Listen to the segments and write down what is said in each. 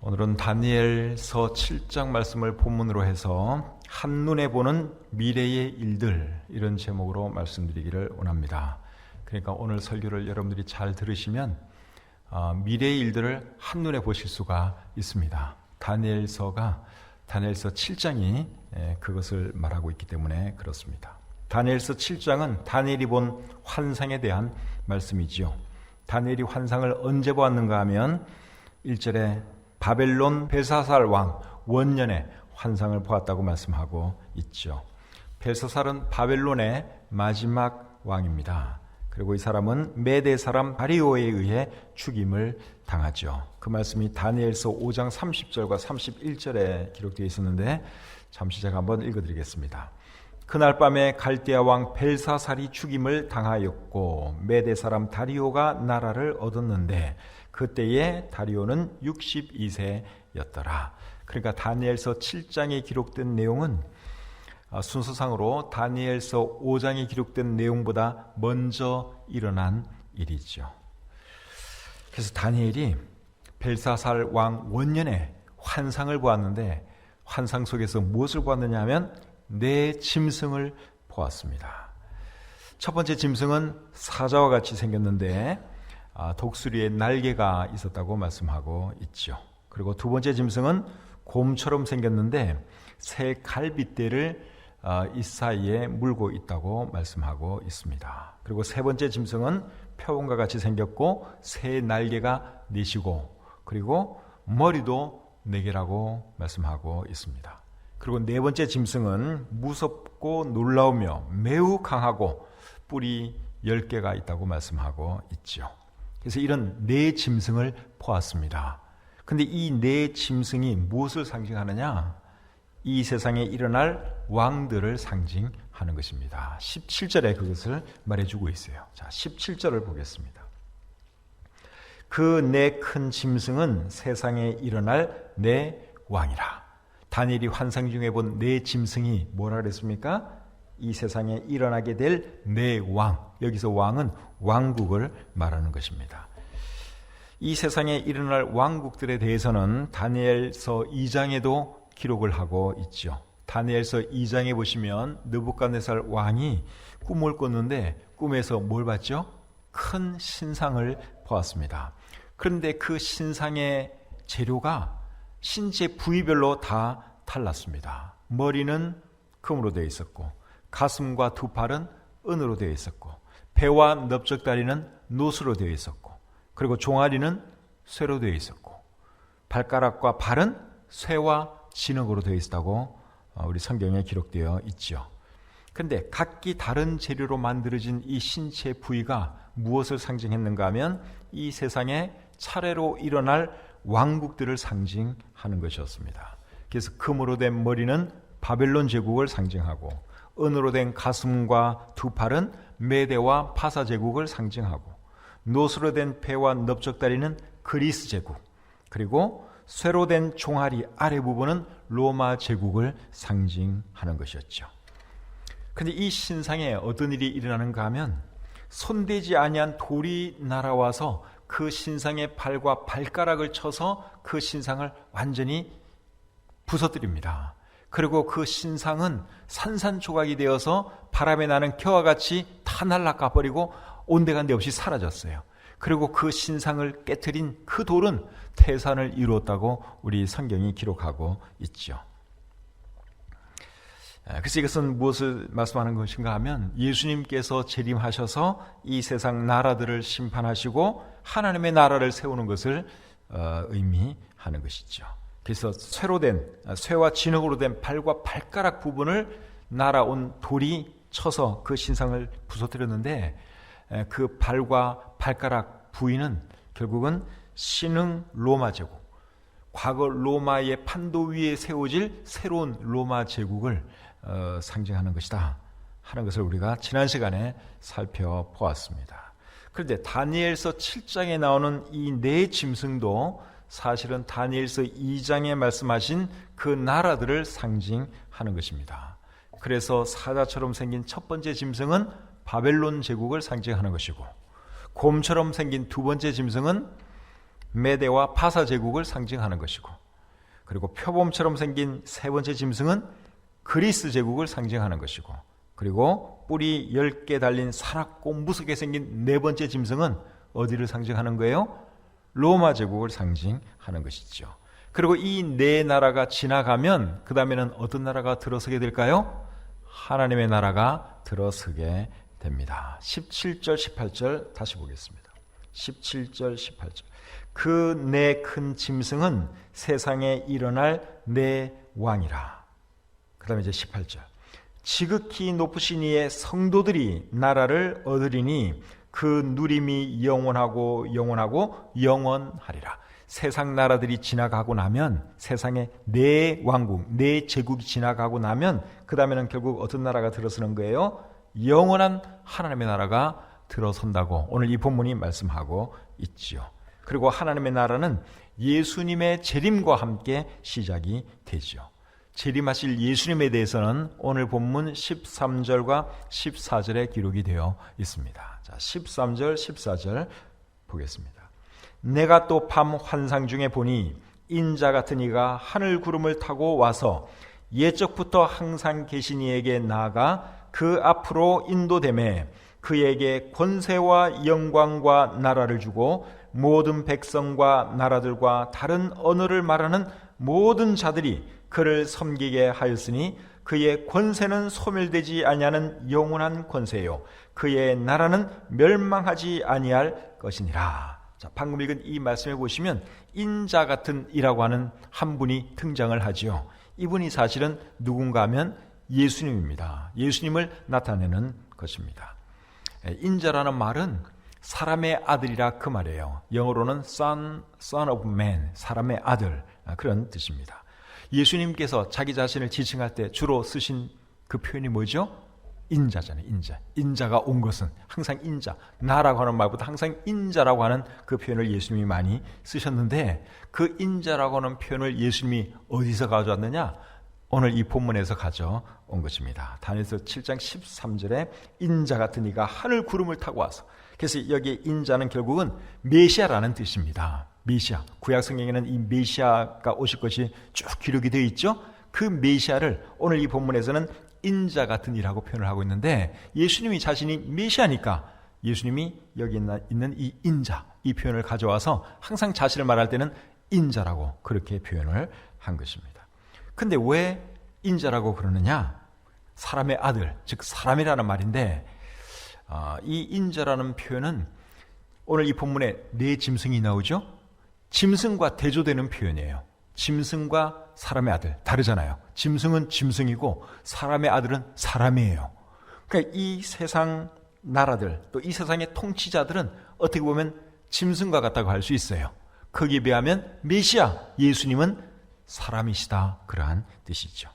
오늘은 다니엘서 7장 말씀을 본문으로 해서 한눈에 보는 미래의 일들, 이런 제목으로 말씀드리기를 원합니다. 그러니까 오늘 설교를 여러분들이 잘 들으시면 미래의 일들을 한눈에 보실 수가 있습니다. 다니엘서 7장이 그것을 말하고 있기 때문에 그렇습니다. 다니엘서 7장은 다니엘이 본 환상에 대한 말씀이지요. 다니엘이 환상을 언제 보았는가 하면 1절에 바벨론 벨사살 왕 원년에 환상을 보았다고 말씀하고 있죠. 벨사살은 바벨론의 마지막 왕입니다. 그리고 이 사람은 메대 사람 다리오에 의해 죽임을 당하죠. 그 말씀이 다니엘서 5장 30절과 31절에 기록되어 있었는데 잠시 제가 한번 읽어드리겠습니다. 그날 밤에 갈대아 왕 벨사살이 죽임을 당하였고 메대 사람 다리오가 나라를 얻었는데 그때에 다리오는 62세였더라. 그러니까 다니엘서 7장에 기록된 내용은 순서상으로 다니엘서 5장에 기록된 내용보다 먼저 일어난 일이죠. 그래서 다니엘이 벨사살 왕 원년에 환상을 보았는데 환상 속에서 무엇을 보았느냐 하면 네 짐승을 보았습니다. 첫 번째 짐승은 사자와 같이 생겼는데 독수리의 날개가 있었다고 말씀하고 있죠. 그리고 두 번째 짐승은 곰처럼 생겼는데 새 갈빗대를 이 사이에 물고 있다고 말씀하고 있습니다. 그리고 세 번째 짐승은 표범과 같이 생겼고 새 날개가 넷이고 그리고 머리도 4개라고 말씀하고 있습니다. 그리고 네 번째 짐승은 무섭고 놀라우며 매우 강하고 뿔이 10개가 있다고 말씀하고 있죠. 그래서 이런 네 짐승을 보았습니다. 근데 이 네 짐승이 무엇을 상징하느냐? 이 세상에 일어날 왕들을 상징하는 것입니다. 17절에 그것을 말해주고 있어요. 자, 17절을 보겠습니다. 그 네 큰 짐승은 세상에 일어날 네 왕이라. 다니엘이 환상 중에 본 네 짐승이 뭐라 그랬습니까? 이 세상에 일어나게 될 네 왕. 여기서 왕은 왕국을 말하는 것입니다. 이 세상에 일어날 왕국들에 대해서는 다니엘서 2장에도 기록을 하고 있죠. 다니엘서 2장에 보시면 느부갓네살 왕이 꿈을 꿨는데 꿈에서 뭘 봤죠? 큰 신상을 보았습니다. 그런데 그 신상의 재료가 신체 부위별로 다 달랐습니다. 머리는 금으로 되어 있었고 가슴과 두 팔은 은으로 되어 있었고 배와 넓적다리는 노수로 되어 있었고 그리고 종아리는 쇠로 되어 있었고 발가락과 발은 쇠와 진흙으로 되어 있었다고 우리 성경에 기록되어 있죠. 그런데 각기 다른 재료로 만들어진 이 신체 부위가 무엇을 상징했는가 하면 이 세상에 차례로 일어날 왕국들을 상징하는 것이었습니다. 그래서 금으로 된 머리는 바벨론 제국을 상징하고 은으로 된 가슴과 두 팔은 메대와 파사 제국을 상징하고 노수로 된 배와 넓적다리는 그리스 제국 그리고 쇠로 된 종아리 아래 부분은 로마 제국을 상징하는 것이었죠. 그런데 이 신상에 어떤 일이 일어나는가 하면 손대지 아니한 돌이 날아와서 그 신상의 발과 발가락을 쳐서 그 신상을 완전히 부서뜨립니다. 그리고 그 신상은 산산조각이 되어서 바람에 나는 겨와 같이 다 날아가 버리고 온데간데 없이 사라졌어요. 그리고 그 신상을 깨트린 그 돌은 태산을 이루었다고 우리 성경이 기록하고 있죠. 그래서 이것은 무엇을 말씀하는 것인가 하면 예수님께서 재림하셔서 이 세상 나라들을 심판하시고 하나님의 나라를 세우는 것을 의미하는 것이죠. 그래서 쇠와 진흙으로 된 발과 발가락 부분을 날아온 돌이 쳐서 그 신상을 부서뜨렸는데 그 발과 발가락 부위는 결국은 신흥 로마 제국, 과거 로마의 판도 위에 세워질 새로운 로마 제국을 상징하는 것이다 하는 것을 우리가 지난 시간에 살펴보았습니다. 그런데 다니엘서 7장에 나오는 이 네 짐승도 사실은 다니엘서 2장에 말씀하신 그 나라들을 상징하는 것입니다. 그래서 사자처럼 생긴 첫 번째 짐승은 바벨론 제국을 상징하는 것이고 곰처럼 생긴 두 번째 짐승은 메대와 바사 제국을 상징하는 것이고, 그리고 표범처럼 생긴 세 번째 짐승은 그리스 제국을 상징하는 것이고, 그리고 뿔이 10개 달린 사납고 무섭게 생긴 네 번째 짐승은 어디를 상징하는 거예요? 로마 제국을 상징하는 것이죠. 그리고 이 네 나라가 지나가면 그 다음에는 어떤 나라가 들어서게 될까요? 하나님의 나라가 들어서게 됩니다. 17절 18절 다시 보겠습니다. 17절 18절. 그 네 큰 짐승은 세상에 일어날 네 왕이라. 그 다음에 이제 18절. 지극히 높으신 이의 성도들이 나라를 얻으리니 그 누림이 영원하고 영원하고 영원하리라. 세상 나라들이 지나가고 나면, 세상에 네 왕국, 네 제국이 지나가고 나면 그 다음에는 결국 어떤 나라가 들어서는 거예요? 영원한 하나님의 나라가 들어선다고 오늘 이 본문이 말씀하고 있지요. 그리고 하나님의 나라는 예수님의 재림과 함께 시작이 되죠. 재림하실 예수님에 대해서는 오늘 본문 13절과 14절에 기록이 되어 있습니다. 자, 13절, 14절 보겠습니다. 내가 또 밤 환상 중에 보니 인자 같은 이가 하늘 구름을 타고 와서 옛적부터 항상 계신 이에게 나아가 그 앞으로 인도되매 그에게 권세와 영광과 나라를 주고 모든 백성과 나라들과 다른 언어를 말하는 모든 자들이 그를 섬기게 하였으니 그의 권세는 소멸되지 아니하는 영원한 권세요 그의 나라는 멸망하지 아니할 것이니라. 자, 방금 읽은 이 말씀에 보시면 인자 같은 이라고 하는 한 분이 등장을 하지요. 이분이 사실은 누군가 하면 예수님입니다. 예수님을 나타내는 것입니다. 인자라는 말은 사람의 아들이라 그 말이에요. 영어로는 son of man, 사람의 아들, 그런 뜻입니다. 예수님께서 자기 자신을 지칭할 때 주로 쓰신 그 표현이 뭐죠? 인자잖아요. 인자가 온 것은 항상 인자, 나라고 하는 말보다 항상 인자라고 하는 그 표현을 예수님이 많이 쓰셨는데, 그 인자라고 하는 표현을 예수님이 어디서 가져왔느냐? 오늘 이 본문에서 가져온 것입니다. 다니엘서 7장 13절에 인자 같은 이가 하늘 구름을 타고 와서, 그래서 여기 인자는 결국은 메시아라는 뜻입니다. 메시아, 구약 성경에는 이 메시아가 오실 것이 쭉 기록이 되어 있죠. 그 메시아를 오늘 이 본문에서는 인자 같은 이라고 표현을 하고 있는데, 예수님이 자신이 메시아니까 예수님이 여기 있는 이 인자, 이 표현을 가져와서 항상 자신을 말할 때는 인자라고 그렇게 표현을 한 것입니다. 근데 왜 인자라고 그러느냐? 사람의 아들, 즉 사람이라는 말인데, 이 인자라는 표현은 오늘 이 본문에 네 짐승이 나오죠? 짐승과 대조되는 표현이에요. 짐승과 사람의 아들 다르잖아요. 짐승은 짐승이고 사람의 아들은 사람이에요. 그러니까 이 세상 나라들, 또 이 세상의 통치자들은 어떻게 보면 짐승과 같다고 할 수 있어요. 거기에 비하면 메시아 예수님은 사람이시다, 그러한 뜻이죠.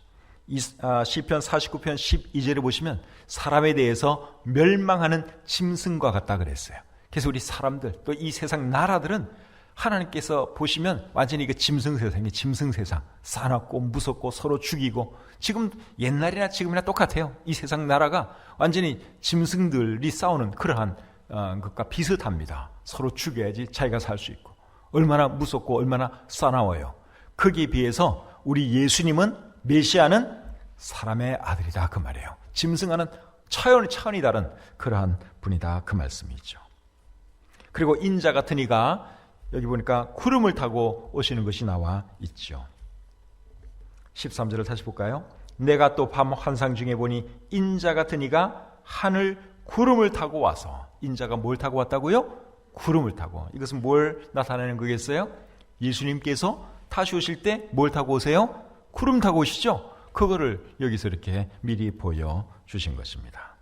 시편 49편 12절에 보시면 사람에 대해서 멸망하는 짐승과 같다 그랬어요. 그래서 우리 사람들, 또 이 세상 나라들은 하나님께서 보시면 완전히 그 짐승 세상이 짐승 세상, 싸납고 무섭고 서로 죽이고, 지금 옛날이나 지금이나 똑같아요. 이 세상 나라가 완전히 짐승들이 싸우는 그러한 것과 비슷합니다. 서로 죽여야지 자기가 살 수 있고, 얼마나 무섭고 얼마나 싸나워요. 거기에 비해서 우리 예수님은, 메시아는 사람의 아들이다 그 말이에요. 짐승과는 차원이 다른 그러한 분이다 그 말씀이죠. 그리고 인자 같은 이가 여기 보니까 구름을 타고 오시는 것이 나와 있죠. 13절을 다시 볼까요? 내가 또 밤 환상 중에 보니 인자 같은 이가 하늘 구름을 타고 와서, 인자가 뭘 타고 왔다고요? 구름을 타고. 이것은 뭘 나타내는 거겠어요? 예수님께서 다시 오실 때 뭘 타고 오세요? 구름 타고 오시죠? 그거를 여기서 이렇게 미리 보여주신 것입니다.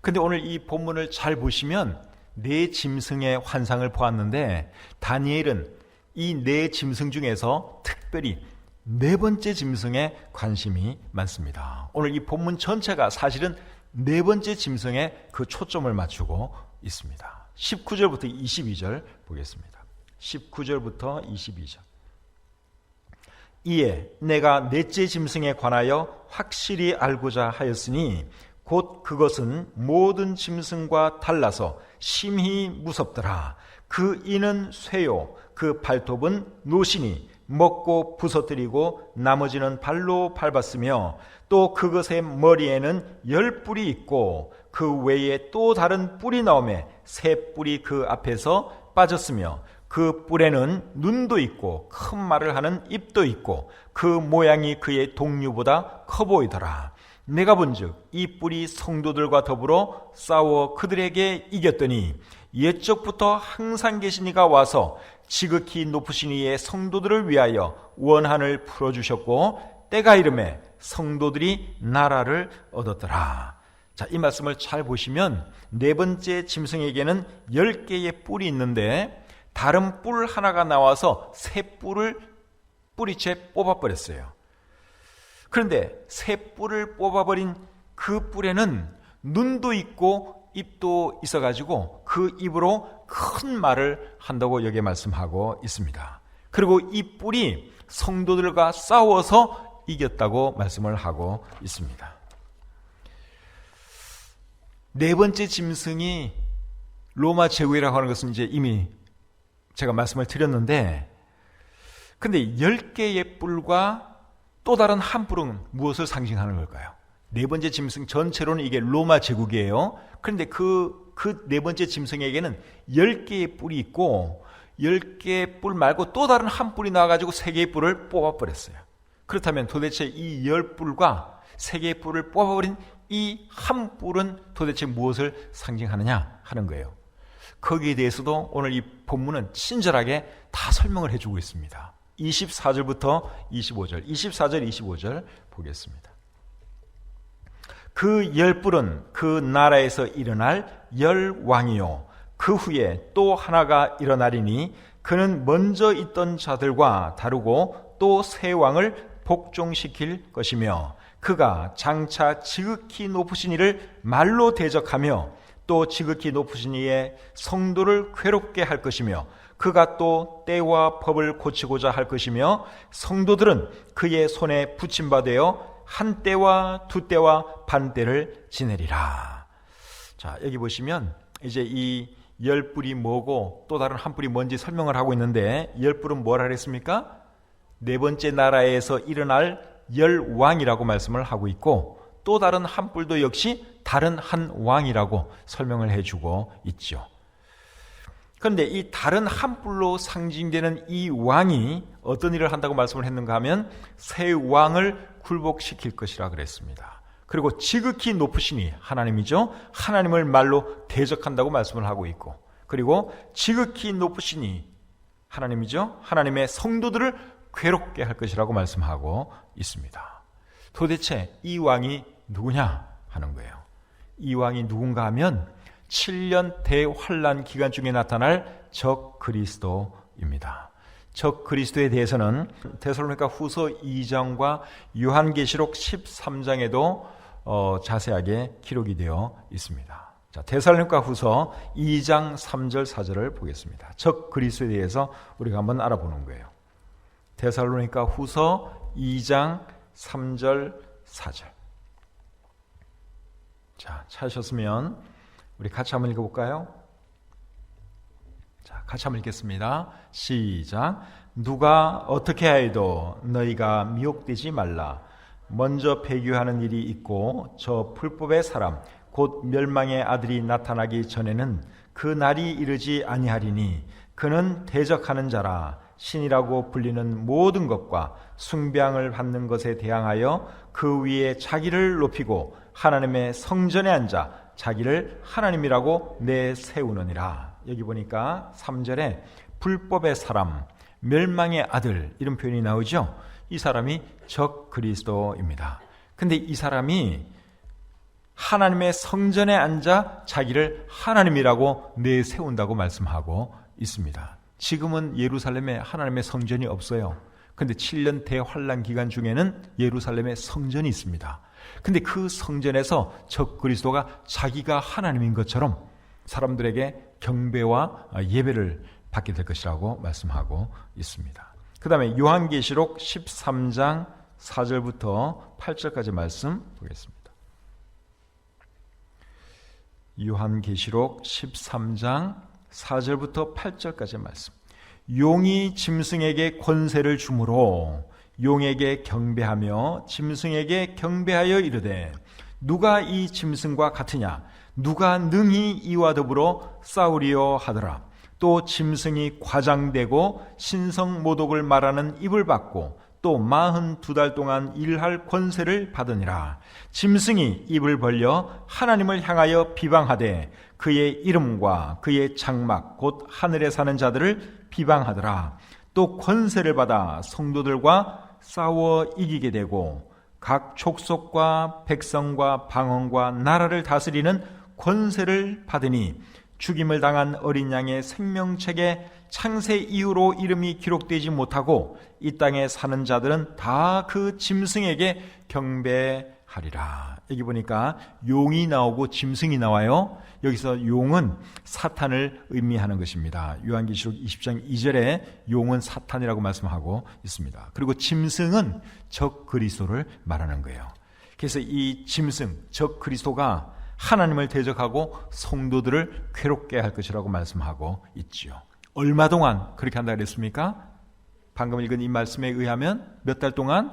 근데 오늘 이 본문을 잘 보시면 네 짐승의 환상을 보았는데, 다니엘은 이 네 짐승 중에서 특별히 네 번째 짐승에 관심이 많습니다. 오늘 이 본문 전체가 사실은 네 번째 짐승에 그 초점을 맞추고 있습니다. 19절부터 22절 보겠습니다. 19절부터 22절. 이에 내가 넷째 짐승에 관하여 확실히 알고자 하였으니 곧 그것은 모든 짐승과 달라서 심히 무섭더라. 그 이는 쇠요 그 발톱은 노시니 먹고 부서뜨리고 나머지는 발로 밟았으며 또 그것의 머리에는 10뿔이 있고 그 외에 또 다른 뿔이 나오매 3뿔이 그 앞에서 빠졌으며 그 뿔에는 눈도 있고 큰 말을 하는 입도 있고 그 모양이 그의 동류보다 커 보이더라. 내가 본즉 이 뿔이 성도들과 더불어 싸워 그들에게 이겼더니 옛적부터 항상 계신 이가 와서 지극히 높으신 이의 성도들을 위하여 원한을 풀어주셨고 때가 이르매 성도들이 나라를 얻었더라. 자, 이 말씀을 잘 보시면 네 번째 짐승에게는 10개의 뿔이 있는데 다른 뿔 하나가 나와서 3뿔을 뿌리채 뽑아버렸어요. 그런데 3뿔을 뽑아버린 그 뿔에는 눈도 있고 입도 있어가지고 그 입으로 큰 말을 한다고 여기에 말씀하고 있습니다. 그리고 이 뿔이 성도들과 싸워서 이겼다고 말씀을 하고 있습니다. 네 번째 짐승이 로마 제국이라고 하는 것은 이제 이미 제가 말씀을 드렸는데, 근데 10개의 뿔과 또 다른 한 뿔은 무엇을 상징하는 걸까요? 네 번째 짐승 전체로는 이게 로마 제국이에요. 그런데 그 네 번째 짐승에게는 10개의 뿔이 있고 10개의 뿔 말고 또 다른 한 뿔이 나와가지고 3개의 뿔을 뽑아버렸어요. 그렇다면 도대체 이 10뿔과 3개의 뿔을 뽑아버린 이 한 뿔은 도대체 무엇을 상징하느냐 하는 거예요. 거기에 대해서도 오늘 이 본문은 친절하게 다 설명을 해주고 있습니다. 24절부터 25절, 24절, 25절 보겠습니다. 그 10뿔은 그 나라에서 일어날 10왕이요 그 후에 또 하나가 일어나리니 그는 먼저 있던 자들과 다르고 또 새 왕을 복종시킬 것이며 그가 장차 지극히 높으신 이를 말로 대적하며 또 지극히 높으신 이의 성도를 괴롭게 할 것이며 그가 또 때와 법을 고치고자 할 것이며 성도들은 그의 손에 붙임받아 한 때와 두 때와 반 때를 지내리라. 자, 여기 보시면 이제 이 10뿔이 뭐고 또 다른 한 뿔이 뭔지 설명을 하고 있는데, 10뿔은 뭐라 그랬습니까? 네 번째 나라에서 일어날 10왕이라고 말씀을 하고 있고, 또 다른 한 뿔도 역시 다른 한 왕이라고 설명을 해주고 있죠. 그런데 이 다른 한 뿔로 상징되는 이 왕이 어떤 일을 한다고 말씀을 했는가 하면 새 왕을 굴복시킬 것이라 그랬습니다. 그리고 지극히 높으시니 하나님이죠. 하나님을 말로 대적한다고 말씀을 하고 있고, 그리고 지극히 높으시니 하나님이죠. 하나님의 성도들을 괴롭게 할 것이라고 말씀하고 있습니다. 도대체 이 왕이 누구냐 하는 거예요. 이 왕이 누군가 하면 7년 대환란 기간 중에 나타날 적 그리스도입니다. 적 그리스도에 대해서는 데살로니가 후서 2장과 요한계시록 13장에도 자세하게 기록이 되어 있습니다. 자, 데살로니가 후서 2장 3절 4절을 보겠습니다. 적 그리스도에 대해서 우리가 한번 알아보는 거예요. 데살로니가 후서 2장 3절 4절. 자, 찾으셨으면 우리 같이 한번 읽어볼까요? 자, 같이 한번 읽겠습니다. 시작. 누가 어떻게 하여도 너희가 미혹되지 말라. 먼저 배교하는 일이 있고 저 불법의 사람 곧 멸망의 아들이 나타나기 전에는 그 날이 이르지 아니하리니 그는 대적하는 자라. 신이라고 불리는 모든 것과 숭배함을 받는 것에 대항하여 그 위에 자기를 높이고 하나님의 성전에 앉아 자기를 하나님이라고 내세우느니라. 여기 보니까 3절에 불법의 사람, 멸망의 아들 이런 표현이 나오죠. 이 사람이 적 그리스도입니다. 근데 이 사람이 하나님의 성전에 앉아 자기를 하나님이라고 내세운다고 말씀하고 있습니다. 지금은 예루살렘에 하나님의 성전이 없어요. 근데 7년 대환란 기간 중에는 예루살렘에 성전이 있습니다. 근데 그 성전에서 적 그리스도가 자기가 하나님인 것처럼 사람들에게 경배와 예배를 받게 될 것이라고 말씀하고 있습니다. 그 다음에 요한계시록 13장 4절부터 8절까지 말씀 보겠습니다. 요한계시록 13장 4절부터 8절까지의 말씀. 용이 짐승에게 권세를 주므로 용에게 경배하며 짐승에게 경배하여 이르되 누가 이 짐승과 같으냐, 누가 능히 이와 더불어 싸우리요 하더라. 또 짐승이 과장되고 신성모독을 말하는 입을 받고 또 42달 동안 일할 권세를 받으니라. 짐승이 입을 벌려 하나님을 향하여 비방하되 그의 이름과 그의 장막 곧 하늘에 사는 자들을 비방하더라. 또 권세를 받아 성도들과 싸워 이기게 되고 각 족속과 백성과 방언과 나라를 다스리는 권세를 받으니 죽임을 당한 어린 양의 생명책에 창세 이후로 이름이 기록되지 못하고 이 땅에 사는 자들은 다 그 짐승에게 경배하리라. 여기 보니까 용이 나오고 짐승이 나와요. 여기서 용은 사탄을 의미하는 것입니다. 요한계시록 20장 2절에 용은 사탄이라고 말씀하고 있습니다. 그리고 짐승은 적 그리스도를 말하는 거예요. 그래서 이 짐승, 적 그리스도가 하나님을 대적하고 성도들을 괴롭게 할 것이라고 말씀하고 있지요. 얼마 동안 그렇게 한다 그랬습니까? 방금 읽은 이 말씀에 의하면 몇 달 동안?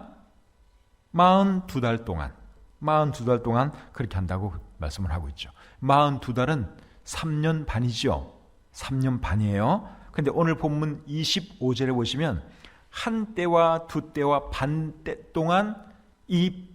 42달 동안. 42달 동안 그렇게 한다고 말씀을 하고 있죠. 42달은 3년 반이죠. 3년 반이에요. 근데 오늘 본문 25절에 보시면 한 때와 두 때와 반 때 동안 이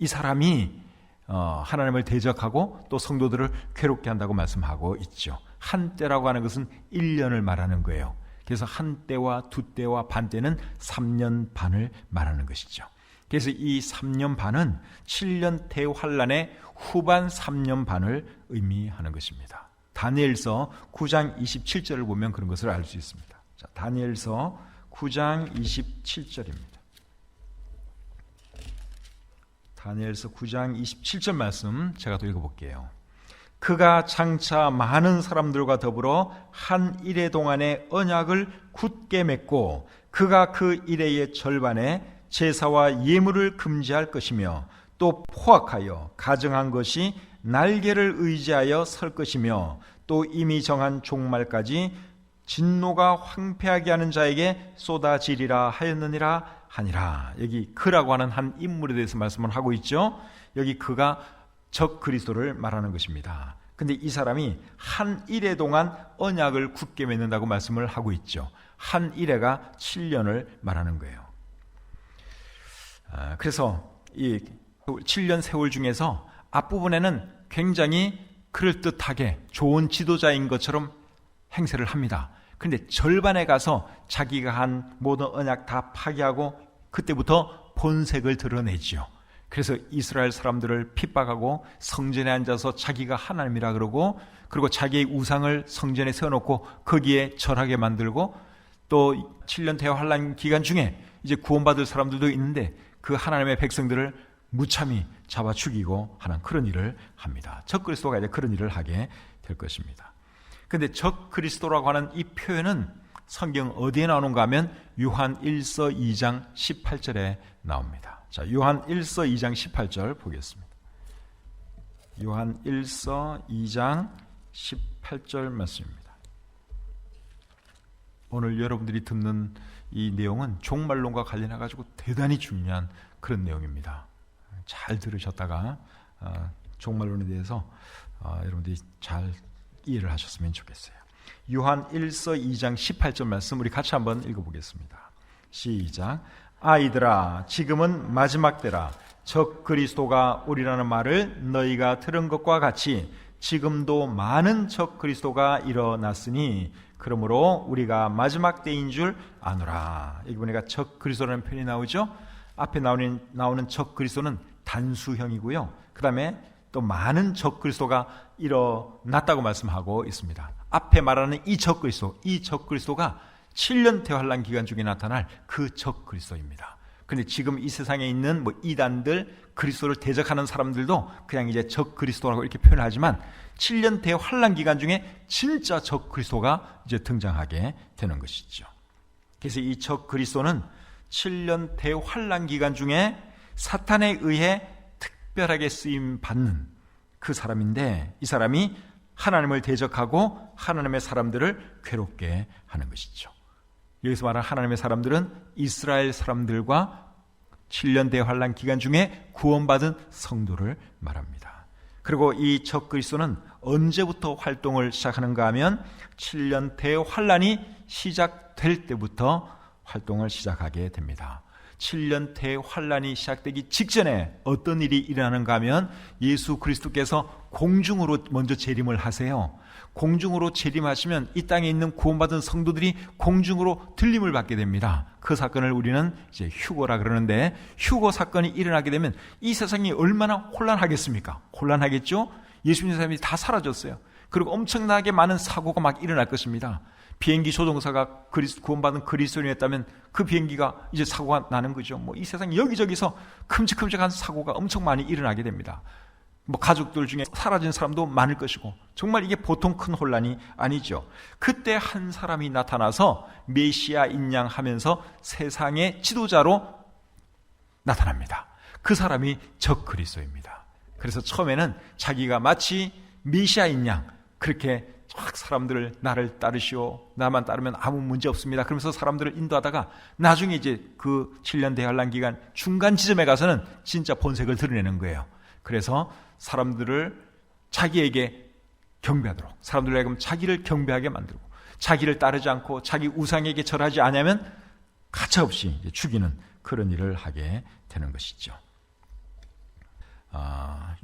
사람이 하나님을 대적하고 또 성도들을 괴롭게 한다고 말씀하고 있죠. 한 때라고 하는 것은 1년을 말하는 거예요. 그래서 한 때와 두 때와 반 때는 3년 반을 말하는 것이죠. 그래서 이 3년 반은 7년 대환란의 후반 3년 반을 의미하는 것입니다. 다니엘서 9장 27절을 보면 그런 것을 알 수 있습니다. 자, 다니엘서 9장 27절입니다. 다니엘서 9장 27절 말씀 제가 또 읽어볼게요. 그가 장차 많은 사람들과 더불어 한 일해 동안의 언약을 굳게 맺고 그가 그 일해의 절반에 제사와 예물을 금지할 것이며 또 포악하여 가증한 것이 날개를 의지하여 설 것이며 또 이미 정한 종말까지 진노가 황폐하게 하는 자에게 쏟아지리라 하였느니라 하니라. 여기 그라고 하는 한 인물에 대해서 말씀을 하고 있죠. 여기 그가 적 그리스도를 말하는 것입니다. 근데 이 사람이 한 일해 동안 언약을 굳게 맺는다고 말씀을 하고 있죠. 한 일해가 7년을 말하는 거예요. 그래서 이 7년 세월 중에서 앞부분에는 굉장히 그럴듯하게 좋은 지도자인 것처럼 행세를 합니다. 그런데 절반에 가서 자기가 한 모든 언약 다 파기하고 그때부터 본색을 드러내지요. 그래서 이스라엘 사람들을 핍박하고 성전에 앉아서 자기가 하나님이라 그러고 그리고 자기의 우상을 성전에 세워놓고 거기에 절하게 만들고 또 7년 대환란 기간 중에 이제 구원받을 사람들도 있는데 그 하나님의 백성들을 무참히 잡아 죽이고 하는 그런 일을 합니다. 적 그리스도가 이제 그런 일을 하게 될 것입니다. 그런데 적 그리스도라고 하는 이 표현은 성경 어디에 나오는가 하면 요한 1서 2장 18절에 나옵니다. 자, 요한 1서 2장 18절 보겠습니다. 요한 1서 2장 18절 말씀입니다. 오늘 여러분들이 듣는 이 내용은 종말론과 관련해 가지고 대단히 중요한 그런 내용입니다. 잘 들으셨다가 종말론에 대해서 여러분들이 잘 이해를 하셨으면 좋겠어요. 요한 1서 2장 18절 말씀 우리 같이 한번 읽어보겠습니다. 시작. 아이들아 지금은 마지막 때라. 적 그리스도가 오리라는 말을 너희가 들은 것과 같이 지금도 많은 적 그리스도가 일어났으니 그러므로 우리가 마지막 때인 줄 아노라. 여기 보니까 적 그리스도라는 표현이 나오죠. 앞에 나오는 적 그리스도는 단수형이고요. 그 다음에 또 많은 적 그리스도가 일어났다고 말씀하고 있습니다. 앞에 말하는 이 적 그리스도가 7년 대환란 기간 중에 나타날 그 적 그리스도입니다. 그런데 지금 이 세상에 있는 이단들, 그리스도를 대적하는 사람들도 그냥 이제 적 그리스도라고 이렇게 표현하지만 7년 대환란 기간 중에 진짜 적 그리스도가 이제 등장하게 되는 것이죠. 그래서 이 적 그리스도는 7년 대환란 기간 중에 사탄에 의해 특별하게 쓰임 받는 그 사람인데 이 사람이 하나님을 대적하고 하나님의 사람들을 괴롭게 하는 것이죠. 여기서 말하는 하나님의 사람들은 이스라엘 사람들과 7년 대환란 기간 중에 구원받은 성도를 말합니다. 그리고 이 적그리스도는 언제부터 활동을 시작하는가 하면 7년 대환란이 시작될 때부터 활동을 시작하게 됩니다. 7년 대환란이 시작되기 직전에 어떤 일이 일어나는가 하면 예수 그리스도께서 공중으로 먼저 재림을 하세요. 공중으로 재림하시면 이 땅에 있는 구원받은 성도들이 공중으로 들림을 받게 됩니다. 그 사건을 우리는 이제 휴거라 그러는데, 휴거 사건이 일어나게 되면 이 세상이 얼마나 혼란하겠습니까? 혼란하겠죠? 예수 믿는 사람이 다 사라졌어요. 그리고 엄청나게 많은 사고가 막 일어날 것입니다. 비행기 조종사가 구원받은 그리스도인이었다면 그 비행기가 이제 사고가 나는 거죠. 이 세상 여기저기서 큼직큼직한 사고가 엄청 많이 일어나게 됩니다. 가족들 중에 사라진 사람도 많을 것이고, 정말 이게 보통 큰 혼란이 아니죠. 그때 한 사람이 나타나서 메시아인 양 하면서 세상의 지도자로 나타납니다. 그 사람이 적그리스도입니다. 그래서 처음에는 자기가 마치 메시아인 양 그렇게 막 사람들을 나를 따르시오, 나만 따르면 아무 문제 없습니다 그러면서 사람들을 인도하다가 나중에 이제 그 7년 대환란 기간 중간 지점에 가서는 진짜 본색을 드러내는 거예요. 그래서 사람들을 자기에게 경배하도록, 사람들을 하여금 자기를 경배하게 만들고, 자기를 따르지 않고 자기 우상에게 절하지 않으면 가차없이 죽이는 그런 일을 하게 되는 것이죠.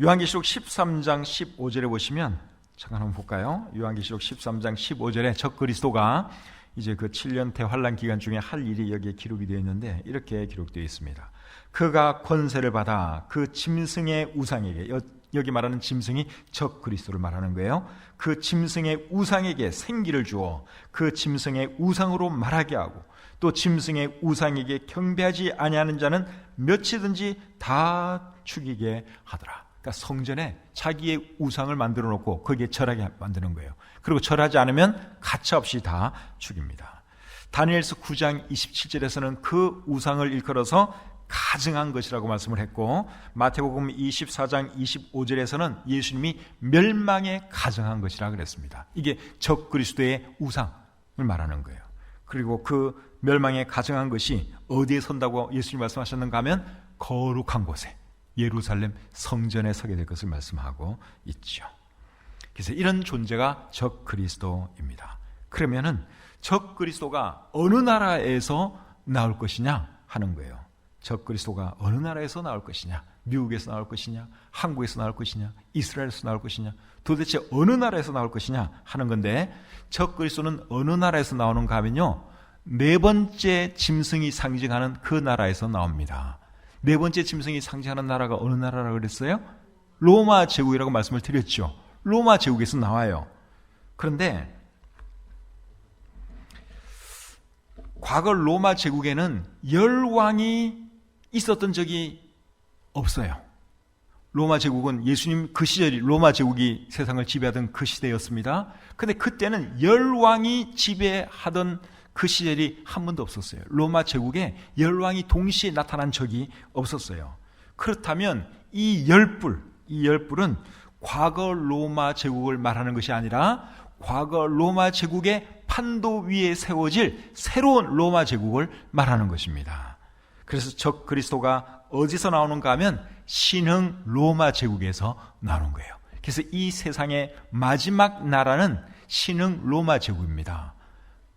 요한계시록 13장 15절에 보시면, 잠깐 한번 볼까요? 요한계시록 13장 15절에 적그리스도가 이제 그 7년 대환란 기간 중에 할 일이 여기에 기록이 되어 있는데, 이렇게 기록되어 있습니다. 그가 권세를 받아 그 짐승의 우상에게, 여기 말하는 짐승이 적그리스도를 말하는 거예요. 그 짐승의 우상에게 생기를 주어 그 짐승의 우상으로 말하게 하고, 또 짐승의 우상에게 경배하지 아니하는 자는 몇이든지 다 죽이게 하더라. 그러니까 성전에 자기의 우상을 만들어 놓고 거기에 절하게 만드는 거예요. 그리고 절하지 않으면 가차없이 다 죽입니다. 다니엘서 9장 27절에서는 그 우상을 일컬어서 가증한 것이라고 말씀을 했고, 마태복음 24장 25절에서는 예수님이 멸망에 가증한 것이라고 그랬습니다. 이게 적그리스도의 우상을 말하는 거예요. 그리고 그 멸망에 가증한 것이 어디에 선다고 예수님이 말씀하셨는가 하면 거룩한 곳에, 예루살렘 성전에 서게 될 것을 말씀하고 있죠. 그래서 이런 존재가 적그리스도입니다. 그러면은 적그리스도가 어느 나라에서 나올 것이냐 하는 거예요. 적그리스도가 어느 나라에서 나올 것이냐, 미국에서 나올 것이냐, 한국에서 나올 것이냐, 이스라엘에서 나올 것이냐, 도대체 어느 나라에서 나올 것이냐 하는 건데, 적그리스도는 어느 나라에서 나오는가 하면요, 네 번째 짐승이 상징하는 그 나라에서 나옵니다. 네 번째 짐승이 상징하는 나라가 어느 나라라고 그랬어요? 로마 제국이라고 말씀을 드렸죠. 로마 제국에서 나와요. 그런데 과거 로마 제국에는 열왕이 있었던 적이 없어요. 로마 제국은 예수님 그 시절이 로마 제국이 세상을 지배하던 그 시대였습니다. 근데 그때는 열왕이 지배하던 그 시절이 한 번도 없었어요. 로마 제국에 열왕이 동시에 나타난 적이 없었어요. 그렇다면 이 열불은 과거 로마 제국을 말하는 것이 아니라 과거 로마 제국의 판도 위에 세워질 새로운 로마 제국을 말하는 것입니다. 그래서 적그리스도가 어디서 나오는가 하면 신흥 로마 제국에서 나오는 거예요. 그래서 이 세상의 마지막 나라는 신흥 로마 제국입니다.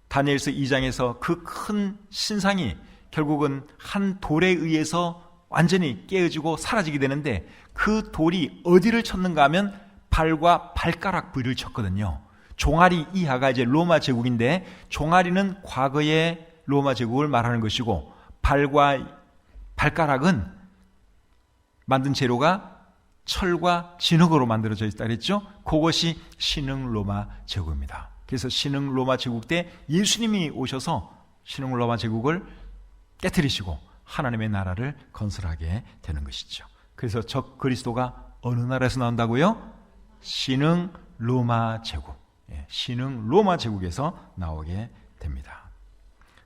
다니엘서 2장에서 그 큰 신상이 결국은 한 돌에 의해서 완전히 깨어지고 사라지게 되는데, 그 돌이 어디를 쳤는가 하면 발과 발가락 부위를 쳤거든요. 종아리 이하가 이제 로마 제국인데, 종아리는 과거의 로마 제국을 말하는 것이고, 발과 발가락은 만든 재료가 철과 진흙으로 만들어져 있다 그랬죠. 그것이 신흥 로마 제국입니다. 그래서 신흥 로마 제국 때 예수님이 오셔서 신흥 로마 제국을 깨트리시고 하나님의 나라를 건설하게 되는 것이죠. 그래서 적그리스도가 어느 나라에서 나온다고요? 신흥 로마 제국, 신흥 로마 제국에서 나오게 됩니다.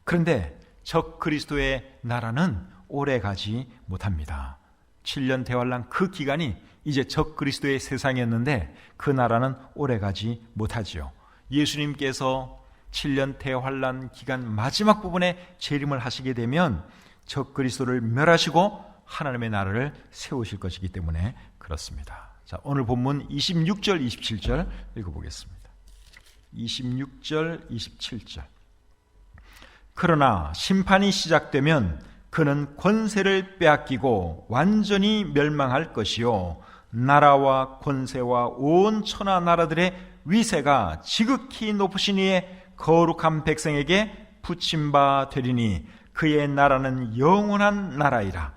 그런데 적그리스도의 나라는 오래 가지 못합니다. 7년 대환란 그 기간이 이제 적그리스도의 세상이었는데 그 나라는 오래가지 못하지요. 예수님께서 7년 대환란 기간 마지막 부분에 재림을 하시게 되면 적그리스도를 멸하시고 하나님의 나라를 세우실 것이기 때문에 그렇습니다. 자, 오늘 본문 26절 27절 읽어보겠습니다. 26절 27절. 그러나 심판이 시작되면 그는 권세를 빼앗기고 완전히 멸망할 것이요 나라와 권세와 온 천하 나라들의 위세가 지극히 높으신 이의 거룩한 백성에게 붙임바 되리니 그의 나라는 영원한 나라이라.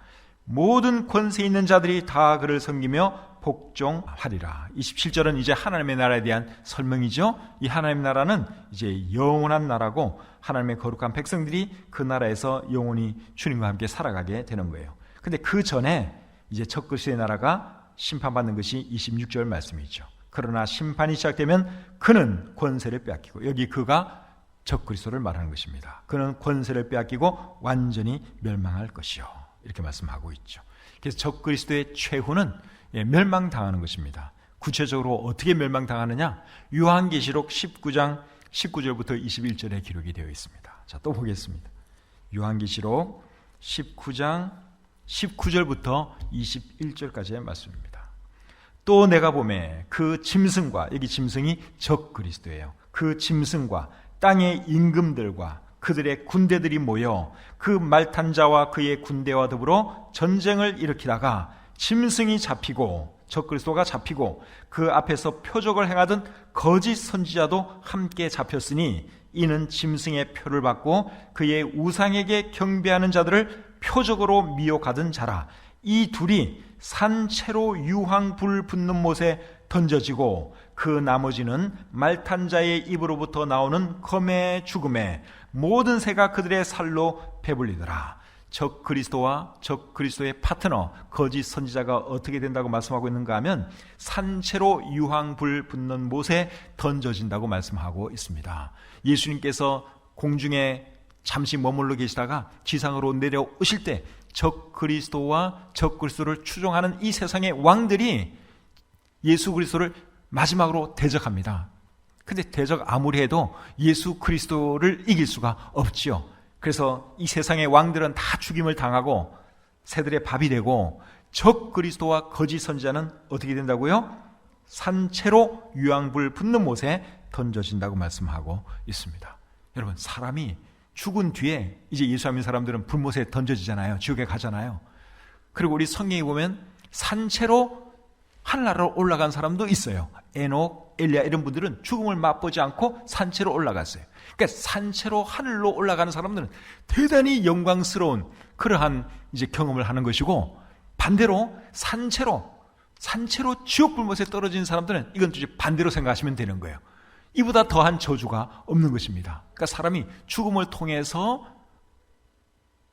모든 권세 있는 자들이 다 그를 섬기며 복종하리라. 27절은 이제 하나님의 나라에 대한 설명이죠. 이 하나님의 나라는 이제 영원한 나라고 하나님의 거룩한 백성들이 그 나라에서 영원히 주님과 함께 살아가게 되는 거예요. 근데 그 전에 이제 적그리스도의 나라가 심판받는 것이 26절 말씀이죠. 그러나 심판이 시작되면 그는 권세를 빼앗기고, 여기 그가 적그리스도를 말하는 것입니다. 그는 권세를 빼앗기고 완전히 멸망할 것이요, 이렇게 말씀하고 있죠. 그래서 적그리스도의 최후는 멸망당하는 것입니다. 구체적으로 어떻게 멸망당하느냐? 요한계시록 19장 19절부터 21절에 기록이 되어 있습니다. 자, 또 보겠습니다. 요한계시록 19장 19절부터 21절까지의 말씀입니다. 또 내가 보매 그 짐승과, 여기 짐승이 적그리스도예요. 그 짐승과 땅의 임금들과 그들의 군대들이 모여 그 말탄 자와 그의 군대와 더불어 전쟁을 일으키다가 짐승이 잡히고 적그리스도가 잡히고 그 앞에서 표적을 행하던 거짓 선지자도 함께 잡혔으니 이는 짐승의 표를 받고 그의 우상에게 경배하는 자들을 표적으로 미혹하던 자라. 이 둘이 산채로 유황불 붙는 못에 던져지고 그 나머지는 말탄 자의 입으로부터 나오는 검의 죽음에 모든 새가 그들의 살로 배불리더라. 적그리스도와 적그리스도의 파트너 거짓 선지자가 어떻게 된다고 말씀하고 있는가 하면 산채로 유황불 붙는 못에 던져진다고 말씀하고 있습니다. 예수님께서 공중에 잠시 머물러 계시다가 지상으로 내려오실 때 적그리스도와 적그리스도를 추종하는 이 세상의 왕들이 예수 그리스도를 마지막으로 대적합니다. 근데 대적 아무리 해도 예수 그리스도를 이길 수가 없지요. 그래서 이 세상의 왕들은 다 죽임을 당하고 새들의 밥이 되고 적그리스도와 거짓 선지자는 어떻게 된다고요? 산채로 유황불 붙는 못에 던져진다고 말씀하고 있습니다. 여러분, 사람이 죽은 뒤에 이제 예수 믿는 사람들은 불못에 던져지잖아요. 지옥에 가잖아요. 그리고 우리 성경에 보면 산채로 하늘나라로 올라간 사람도 있어요. 에녹, 엘리야 이런 분들은 죽음을 맛보지 않고 산채로 올라갔어요. 그러니까 산채로 하늘로 올라가는 사람들은 대단히 영광스러운 그러한 이제 경험을 하는 것이고, 반대로 산채로 지옥 불못에 떨어진 사람들은 이건 이제 반대로 생각하시면 되는 거예요. 이보다 더한 저주가 없는 것입니다. 그러니까 사람이 죽음을 통해서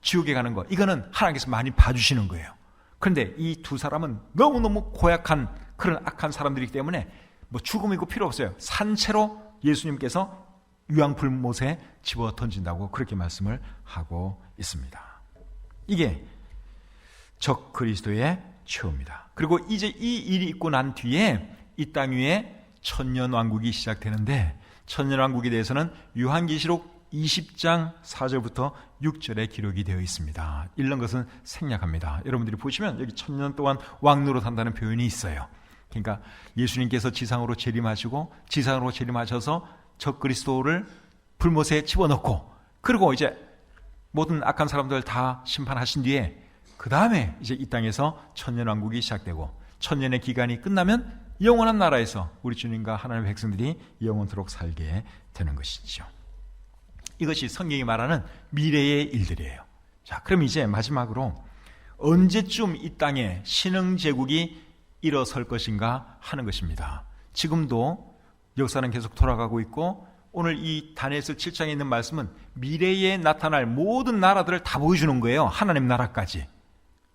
지옥에 가는 것, 이거는 하나님께서 많이 봐주시는 거예요. 그런데 이 두 사람은 너무너무 고약한 그런 악한 사람들이기 때문에 뭐 죽음이고 필요 없어요. 산채로 예수님께서 유황불못에 집어 던진다고 그렇게 말씀을 하고 있습니다. 이게 적그리스도의 최후입니다. 그리고 이제 이 일이 있고 난 뒤에 이 땅 위에 천년왕국이 시작되는데, 천년왕국에 대해서는 요한계시록 20장 4절부터 6절에 기록이 되어 있습니다. 읽는 것은 생략합니다. 여러분들이 보시면 여기 천년 동안 왕노릇 한다는 표현이 있어요. 그러니까 예수님께서 지상으로 재림하셔서 적그리스도를 불못에 집어넣고, 그리고 이제 모든 악한 사람들 다 심판하신 뒤에 그 다음에 이제 이 땅에서 천년왕국이 시작되고, 천년의 기간이 끝나면 영원한 나라에서 우리 주님과 하나님의 백성들이 영원토록 살게 되는 것이죠. 이것이 성경이 말하는 미래의 일들이에요. 자, 그럼 이제 마지막으로 언제쯤 이 땅에 신흥제국이 일어설 것인가 하는 것입니다. 지금도 역사는 계속 돌아가고 있고, 오늘 이 다니엘서 7장에 있는 말씀은 미래에 나타날 모든 나라들을 다 보여주는 거예요. 하나님 나라까지.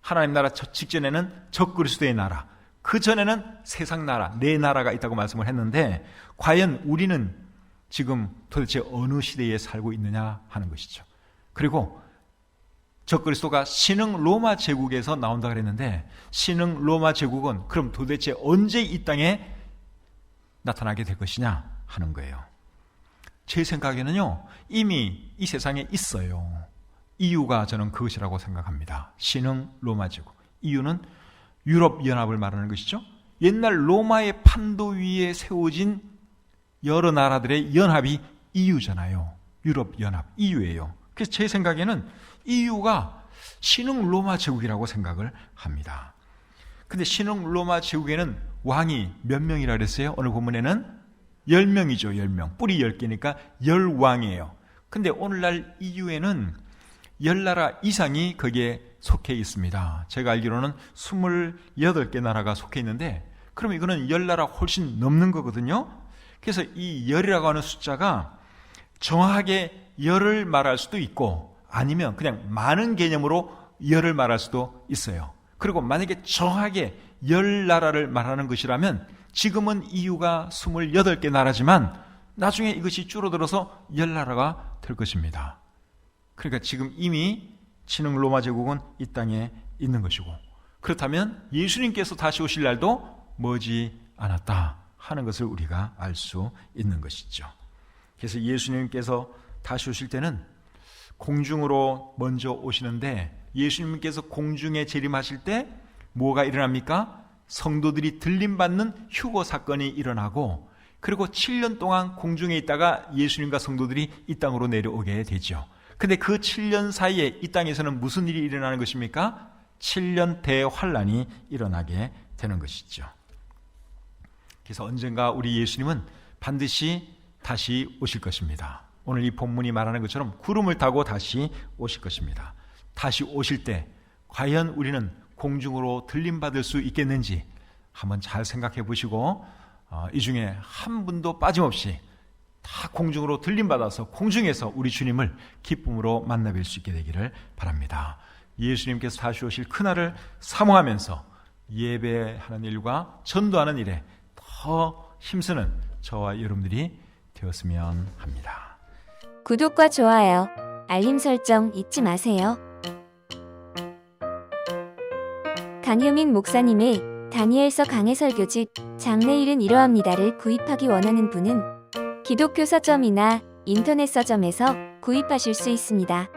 하나님 나라 직전에는 적그리스도의 나라, 그 전에는 세상 나라, 네 나라가 있다고 말씀을 했는데, 과연 우리는 지금 도대체 어느 시대에 살고 있느냐 하는 것이죠. 그리고 적그리스도가 신흥 로마 제국에서 나온다 그랬는데, 신흥 로마 제국은 그럼 도대체 언제 이 땅에 나타나게 될 것이냐 하는 거예요. 제 생각에는요, 이미 이 세상에 있어요. 이유가 저는 그것이라고 생각합니다. 신흥 로마 제국. 이유는 유럽 연합을 말하는 것이죠. 옛날 로마의 판도 위에 세워진 여러 나라들의 연합이 EU잖아요. 유럽 연합, EU예요. 그래서 제 생각에는 EU가 신흥 로마 제국이라고 생각을 합니다. 근데 신흥 로마 제국에는 왕이 몇 명이라 그랬어요? 오늘 본문에는 10명이죠. 10명. 뿌리 10개니까 10왕이에요. 근데 오늘날 EU에는 10나라 이상이 거기에 속해 있습니다. 제가 알기로는 28개 나라가 속해 있는데, 그럼 이거는 10나라 훨씬 넘는 거거든요. 그래서 이 열이라고 하는 숫자가 정확하게 열을 말할 수도 있고, 아니면 그냥 많은 개념으로 열을 말할 수도 있어요. 그리고 만약에 정확하게 10나라를 말하는 것이라면 지금은 EU가 28개 나라지만 나중에 이것이 줄어들어서 10나라가 될 것입니다. 그러니까 지금 이미 신흥 로마 제국은 이 땅에 있는 것이고, 그렇다면 예수님께서 다시 오실 날도 머지 않았다 하는 것을 우리가 알 수 있는 것이죠. 그래서 예수님께서 다시 오실 때는 공중으로 먼저 오시는데, 예수님께서 공중에 재림하실 때 뭐가 일어납니까? 성도들이 들림받는 휴거 사건이 일어나고, 그리고 7년 동안 공중에 있다가 예수님과 성도들이 이 땅으로 내려오게 되죠. 근데 그 7년 사이에 이 땅에서는 무슨 일이 일어나는 것입니까? 7년 대환란이 일어나게 되는 것이죠. 그래서 언젠가 우리 예수님은 반드시 다시 오실 것입니다. 오늘 이 본문이 말하는 것처럼 구름을 타고 다시 오실 것입니다. 다시 오실 때 과연 우리는 공중으로 들림받을 수 있겠는지 한번 잘 생각해 보시고, 이 중에 한 분도 빠짐없이 다 공중으로 들림받아서 공중에서 우리 주님을 기쁨으로 만나뵐 수 있게 되기를 바랍니다. 예수님께서 다시 오실 그날을 사모하면서 예배하는 일과 전도하는 일에 더 힘쓰는 저와 여러분들이 되었으면 합니다. 구독과 좋아요, 알림 설정 잊지 마세요. 강효민 목사님의 다니엘서 강해 설교집 장래일은 이러합니다를 구입하기 원하는 분은 기독교 서점이나 인터넷 서점에서 구입하실 수 있습니다.